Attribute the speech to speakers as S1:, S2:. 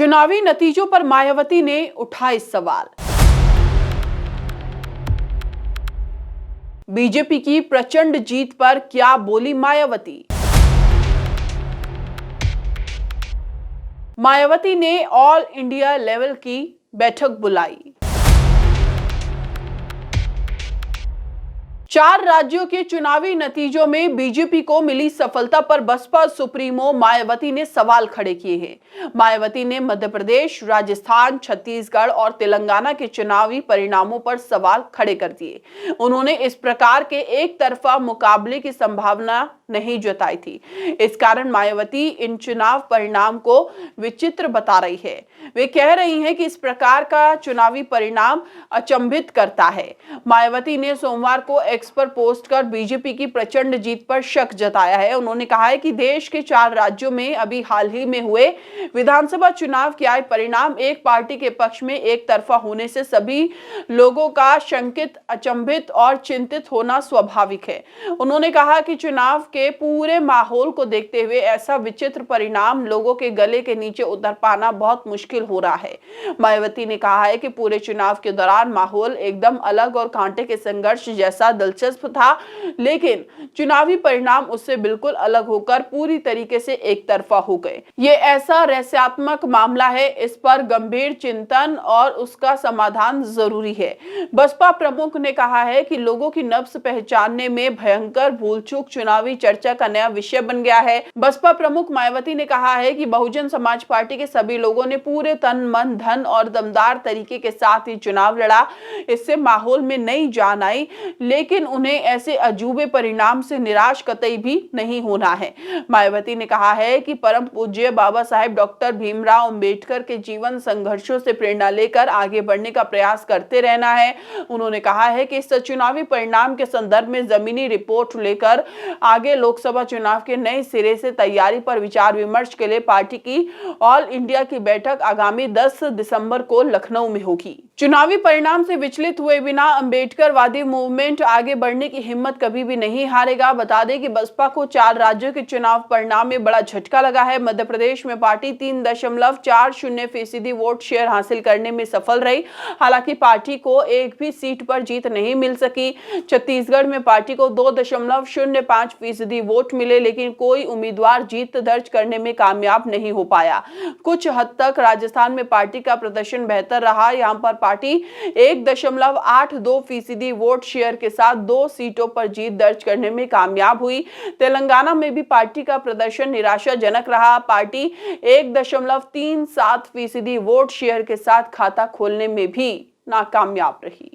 S1: चुनावी नतीजों पर मायावती ने उठाए सवाल। बीजेपी की प्रचंड जीत पर क्या बोली मायावती। मायावती ने ऑल इंडिया लेवल की बैठक बुलाई। 4 राज्यों के चुनावी नतीजों में बीजेपी को मिली सफलता पर बसपा सुप्रीमो मायावती ने सवाल खड़े किए हैं। मायावती ने मध्य प्रदेश, राजस्थान, छत्तीसगढ़ और तेलंगाना के चुनावी परिणामों पर सवाल खड़े कर दिए। उन्होंने इस प्रकार के एक तरफा मुकाबले की संभावना नहीं जताई थी। इस कारण मायावती इन चुनाव परिणाम को विचित्र बता रही है। वे कह रही हैं कि इस प्रकार का चुनावी परिणाम अचंभित करता है। मायावती ने सोमवार को एक्स पर पोस्ट कर बीजेपी की प्रचंड जीत पर शक जताया है। उन्होंने कहा है कि देश के 4 राज्यों में अभी हाल ही में हुए विधानसभा चुनाव के आए परिणाम एक पार्टी के पक्ष में एक तरफा होने से सभी लोगों का शंकित, अचंभित और चिंतित होना स्वाभाविक है। उन्होंने कहा कि चुनाव के पूरे माहौल को देखते हुए ऐसा विचित्र परिणाम लोगों के गले के नीचे उतर पाना बहुत मुश्किल हो रहा है। मायावती ने कहा है कि पूरे चुनाव के दौरान माहौल एकदम अलग और कांटे के संघर्ष जैसा दिलचस्प था, लेकिन चुनावी परिणाम उससे बिल्कुल अलग होकर पूरी तरीके से एक तरफा हो गए। ये ऐसा रहस्यात्मक मामला है, इस पर गंभीर चिंतन और उसका समाधान जरूरी है। बसपा प्रमुख ने कहा है कि लोगों की नब्ज पहचानने में भयंकर भूल चूक चुनावी चर्चा का नया विषय बन गया है। बसपा प्रमुख मायावती ने कहा है कि बहुजन समाज पार्टी के सभी लोगों ने पूरे तन, मन, धन और दमदार तरीके के साथ ही चुनाव लड़ा। इससे माहौल में नई जान आई, लेकिन उन्हें ऐसे अजूबे परिणाम से निराश कतई भी नहीं होना है। मायावती ने कहा है कि परम पूज्य बाबा साहेब डॉक्टर भीमराव अंबेडकर के जीवन संघर्षों से प्रेरणा लेकर आगे बढ़ने का प्रयास करते रहना है। उन्होंने कहा है कि इस चुनावी परिणाम के संदर्भ में जमीनी रिपोर्ट लेकर आगे लोकसभा चुनाव के नए सिरे से तैयारी पर विचार विमर्श के लिए पार्टी की ऑल इंडिया की बैठक आगामी 10 दिसंबर को लखनऊ में होगी। चुनावी परिणाम से विचलित हुए बिना अंबेडकरवादी मूवमेंट आगे बढ़ने की हिम्मत कभी भी नहीं हारेगा। बता दें कि बसपा को 4 राज्यों के चुनाव परिणाम में बड़ा झटका लगा है। मध्य प्रदेश में पार्टी 3.40% वोट शेयर हासिल करने में सफल रही। हालांकि पार्टी को एक भी सीट पर जीत नहीं मिल सकी। छत्तीसगढ़ में पार्टी को 2.05% वोट मिले, लेकिन कोई उम्मीदवार जीत दर्ज करने में कामयाब नहीं हो पाया। कुछ हद तक राजस्थान में पार्टी का प्रदर्शन बेहतर रहा। यहां पर पार्टी 1.82% वोट शेयर के साथ 2 सीटों पर जीत दर्ज करने में कामयाब हुई। तेलंगाना में भी पार्टी का प्रदर्शन निराशाजनक रहा। पार्टी 1.37% वोट शेयर के साथ खाता खोलने में भी नाकामयाब रही।